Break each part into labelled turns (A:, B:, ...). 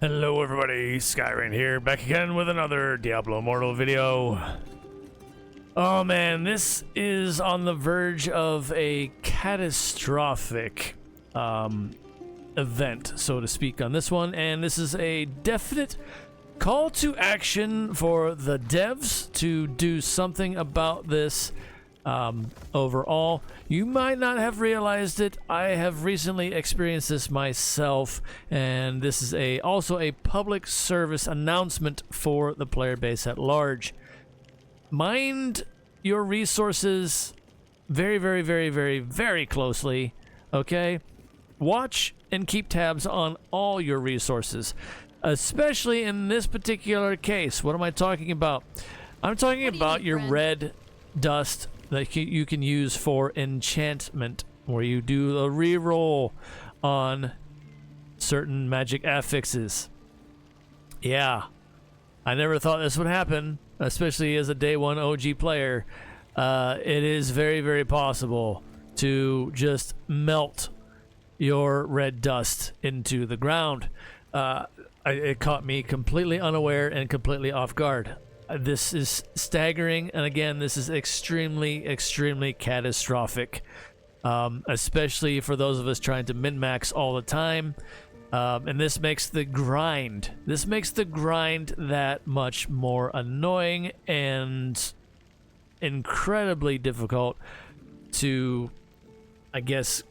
A: Hello everybody, Skyrain here, back again with another Diablo Immortal video. Oh man, this is on the verge of a catastrophic event, so to speak, on this one, and this is a definite call to action for the devs to do something about this. Overall, you might not have realized it. I have recently experienced this myself, and this is also a public service announcement for the player base at large. Mind your resources very, very, very, very, very closely, okay? Watch and keep tabs on all your resources, especially in this particular case. What am I talking about? I'm talking about your red dust that you can use for enchantment, where you do a reroll on certain magic affixes. Yeah, I never thought this would happen, especially as a day one OG player. It is very, very possible to just melt your red dust into the ground. It caught me completely unaware and completely off guard. This is staggering, and again, this is extremely, extremely catastrophic, especially for those of us trying to min-max all the time. And this makes the grind that much more annoying and incredibly difficult to, I guess,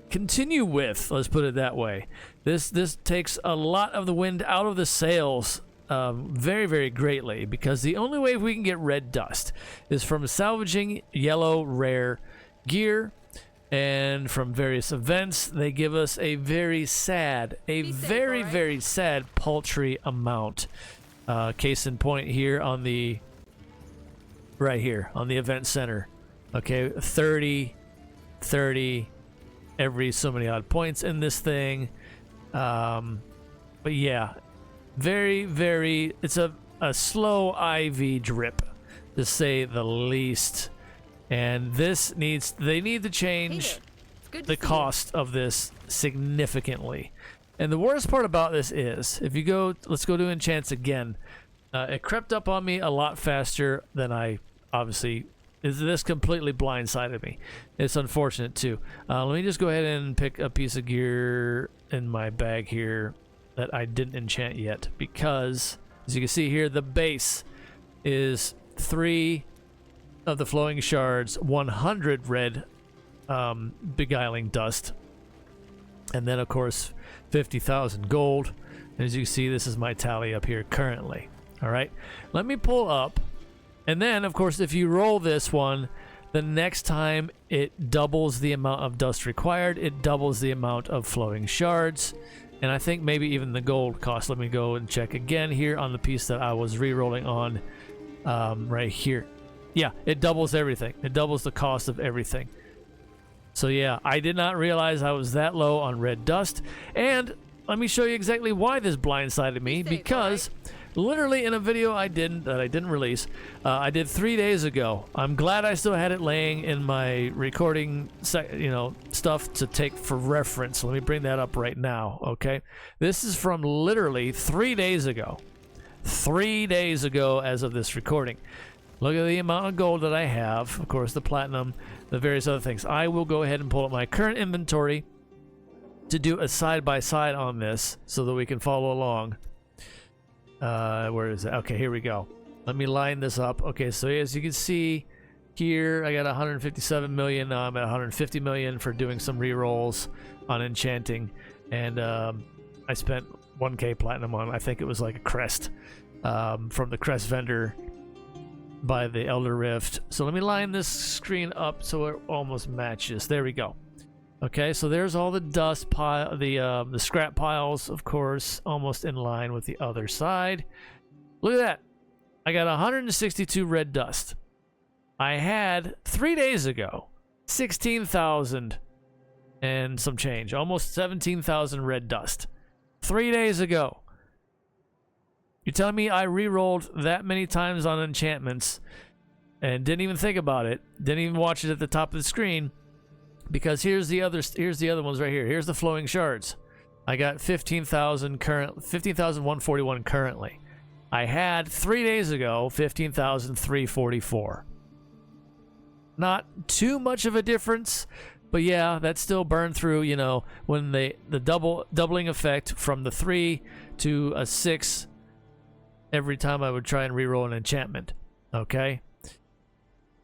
A: continue with. Let's put it that way. This takes a lot of the wind out of the sails. Very, very greatly, because the only way we can get red dust is from salvaging yellow rare gear, and from various events. They give us a very sad, very sad, paltry amount. Case in point here on the right here on the event center. Okay, 30 every so many odd points in this thing. But yeah, very, very, it's a slow IV drip, to say the least. And this they need to change the cost of this significantly. And the worst part about this is, if you go, let's go to enchants again. It crept up on me a lot faster than I, obviously, this completely blindsided me. It's unfortunate too. Let me just go ahead and pick a piece of gear in my bag here that I didn't enchant yet, because as you can see here, the base is 3 of the flowing shards, 100 red beguiling dust, and then of course 50,000 gold. And as you see, this is my tally up here currently. All right, let me pull up, and then of course if you roll this one, the next time it doubles the amount of dust required, it doubles the amount of flowing shards. And I think maybe even the gold cost. Let me go and check again here on the piece that I was re-rolling on, right here. Yeah, it doubles everything. It doubles the cost of everything. So yeah, I did not realize I was that low on red dust. And let me show you exactly why this blindsided me. Because literally in a video I didn't release, I did 3 days ago. I'm glad I still had it laying in my recording, stuff to take for reference. Let me bring that up right now, okay? This is from literally 3 days ago. 3 days ago as of this recording. Look at the amount of gold that I have. Of course, the platinum, the various other things. I will go ahead and pull up my current inventory to do a side-by-side on this so that we can follow along. Where is it? Okay, here we go. Let me line this up. Okay, so as you can see here, I got 157 million. Now I'm at 150 million for doing some rerolls on enchanting, and I spent 1k platinum on, I think it was like a crest, from the crest vendor by the Elder Rift. So let me line this screen up so it almost matches. There we go. Okay, so there's all the dust pile, the scrap piles, of course, almost in line with the other side. Look at that. I got 162 red dust. I had 3 days ago 16,000 and some change, almost 17,000 red dust. 3 days ago. You're telling me I re-rolled that many times on enchantments and didn't even think about it, didn't even watch it at the top of the screen, because here's the other ones right here. Here's the flowing shards. I got 15,141 currently. I had 3 days ago 15,344. Not too much of a difference, but yeah, that still burned through, you know, when the doubling effect from the 3 to a 6 every time I would try and reroll an enchantment. Okay?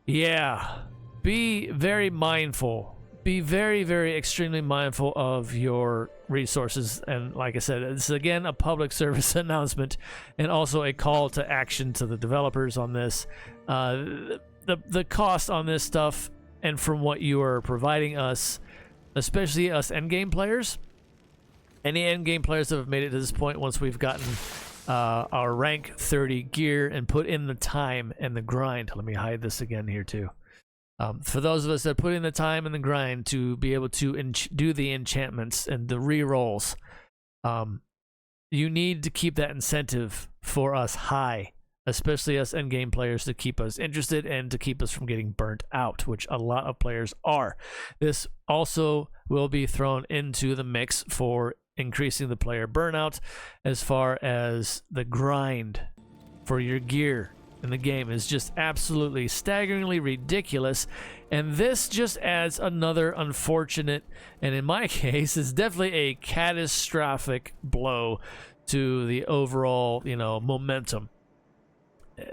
A: Yeah. Be very mindful. Be very, very extremely mindful of your resources. And like I said, it's again a public service announcement and also a call to action to the developers on this. The cost on this stuff, and from what you are providing us, especially us endgame players, any endgame players that have made it to this point once we've gotten our rank 30 gear and put in the time and the grind. Let me hide this again here too. For those of us that put in the time and the grind to be able to do the enchantments and the re-rolls, you need to keep that incentive for us high, especially us endgame players, to keep us interested and to keep us from getting burnt out, which a lot of players are. This also will be thrown into the mix for increasing the player burnout, as far as the grind for your gear in the game is just absolutely staggeringly ridiculous, and this just adds another unfortunate, and in my case is definitely a catastrophic blow to the overall, you know, momentum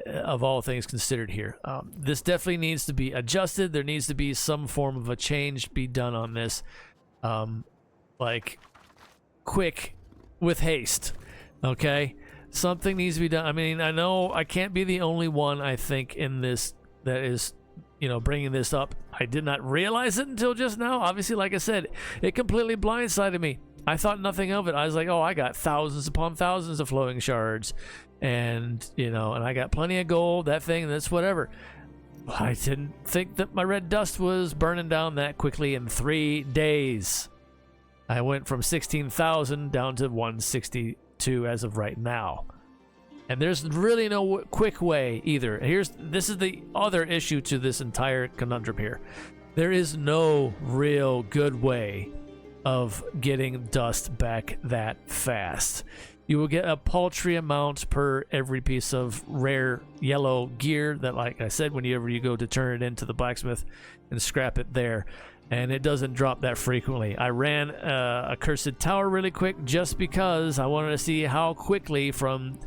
A: of all things considered here. This definitely needs to be adjusted. There needs to be some form of a change be done on this, like quick, with haste. Okay, something needs to be done. I mean, I know I can't be the only one, I think, in this that is, you know, bringing this up. I did not realize it until just now. Obviously, like I said, it completely blindsided me. I thought nothing of it. I was like, oh, I got thousands upon thousands of flowing shards, and you know, and I got plenty of gold, that thing, that's whatever. I didn't think that my red dust was burning down that quickly in 3 days. I went from 16,000 down to 162 as of right now. And there's really no quick way either. This is the other issue to this entire conundrum here. There is no real good way of getting dust back that fast. You will get a paltry amount per every piece of rare yellow gear that, like I said, whenever you go to turn it into the blacksmith and scrap it there. And it doesn't drop that frequently. I ran a cursed tower really quick just because I wanted to see how quickly, from,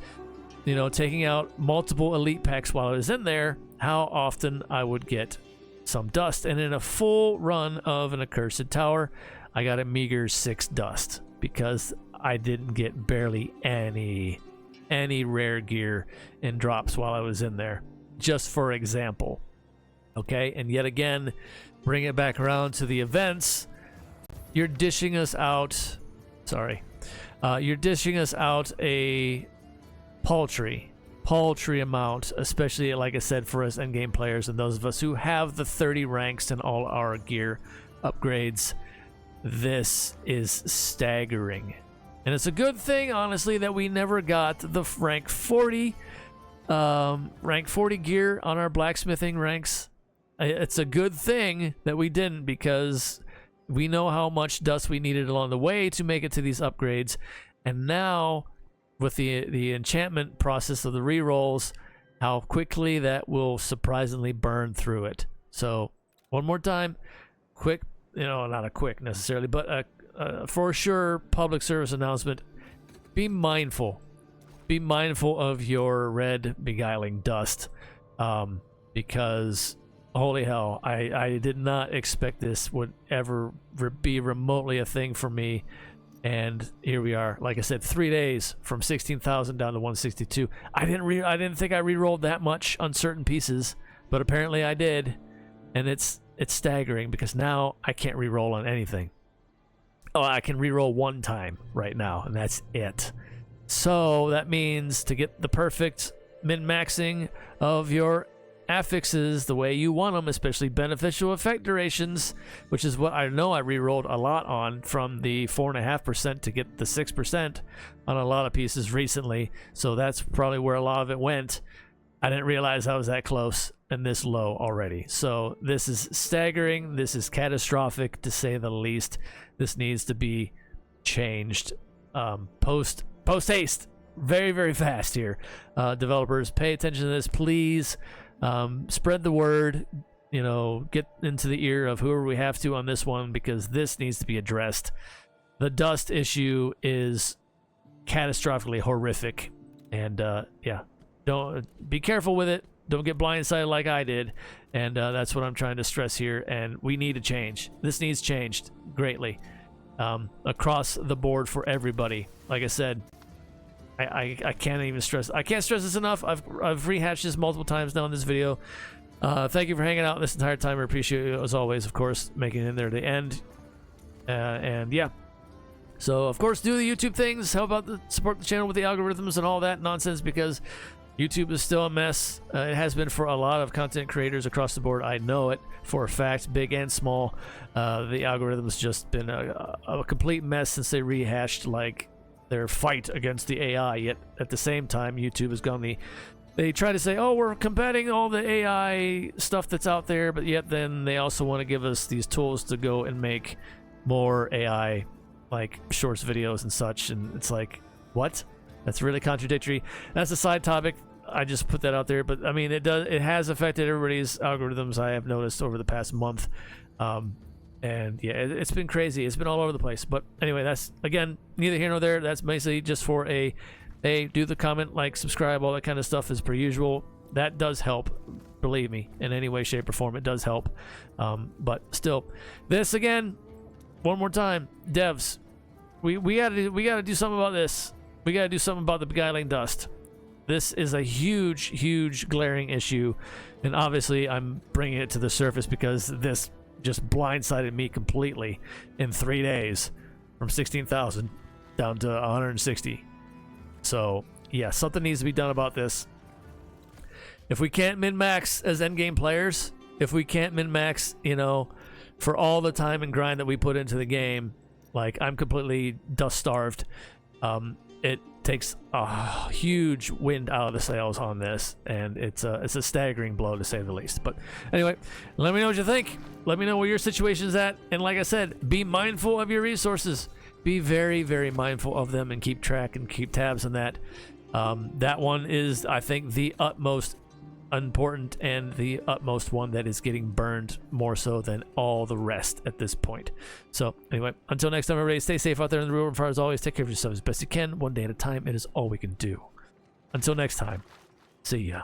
A: you know, taking out multiple elite packs while I was in there, how often I would get some dust. And in a full run of an accursed tower, I got a meager 6 dust because I didn't get barely any rare gear in drops while I was in there, just for example. Okay, and yet again, bring it back around to the events. You're dishing us out, you're dishing us out a paltry amount, especially, like I said, for us endgame players and those of us who have the 30 ranks and all our gear upgrades. This is staggering. And it's a good thing, honestly, that we never got the rank 40 gear on our blacksmithing ranks. It's a good thing that we didn't, because we know how much dust we needed along the way to make it to these upgrades. And now, with the enchantment process of the rerolls, how quickly that will surprisingly burn through it. So, one more time, quick, you know, not a quick necessarily, but for sure, public service announcement. Be mindful. Be mindful of your red beguiling dust, because holy hell, I did not expect this would ever be remotely a thing for me. And here we are. Like I said, 3 days from 16,000 down to 162. I didn't think I re-rolled that much on certain pieces, but apparently I did. And it's staggering, because now I can't re-roll on anything. Oh, I can re-roll one time right now, and that's it. So that means to get the perfect min-maxing of your affixes the way you want them, especially beneficial effect durations, which is what I know I re-rolled a lot on, from the 4.5% to get the 6% on a lot of pieces recently. So that's probably where a lot of it went. I didn't realize I was that close and this low already. So this is staggering. This is catastrophic, to say the least. This needs to be changed post haste, very, very fast here. Developers, pay attention to this, please. Spread the word. You know, get into the ear of whoever we have to on this one, because this needs to be addressed. The dust issue is catastrophically horrific, and yeah, don't be careful with it. Don't get blindsided like I did, and that's what I'm trying to stress here. And we need a change. This needs changed greatly across the board for everybody. Like I said, I can't even stress. I can't stress this enough. I've rehashed this multiple times now in this video. Thank you for hanging out this entire time. I appreciate you as always, of course, making it in there to the end. And yeah. So, of course, do the YouTube things. How about support the channel with the algorithms and all that nonsense, because YouTube is still a mess. It has been for a lot of content creators across the board. I know it for a fact, big and small. The algorithm's just been a complete mess since they rehashed like their fight against the AI. Yet at the same time, YouTube has gone they try to say, oh, we're combating all the AI stuff that's out there, but yet then they also want to give us these tools to go and make more AI like shorts videos and such, and it's like, what? That's really contradictory. That's a side topic. I just put that out there, but I mean, it has affected everybody's algorithms, I have noticed, over the past month. And yeah, it's been crazy. It's been all over the place. But anyway, that's, again, neither here nor there. That's basically just for do the comment, like, subscribe, all that kind of stuff as per usual. That does help, believe me, in any way, shape, or form. It does help. But still, this again, one more time, devs, we gotta do something about this. We gotta do something about the beguiling dust. This is a huge glaring issue, and obviously I'm bringing it to the surface because this just blindsided me completely in 3 days, from 16,000 down to 160. So yeah, something needs to be done about this. If we can't min-max as endgame players, if we can't min-max, you know, for all the time and grind that we put into the game, like, I'm completely dust starved. It takes a huge wind out of the sails on this, and it's a staggering blow, to say the least. But anyway, let me know what you think. Let me know where your situation's at, and like I said, be mindful of your resources. Be very mindful of them, and keep track and keep tabs on that. That one is, I think, the utmost important and the utmost one that is getting burned more so than all the rest at this point. So anyway, until next time, everybody, stay safe out there in the real world. As always, take care of yourself as best you can, one day at a time. It is all we can do. Until next time, see ya.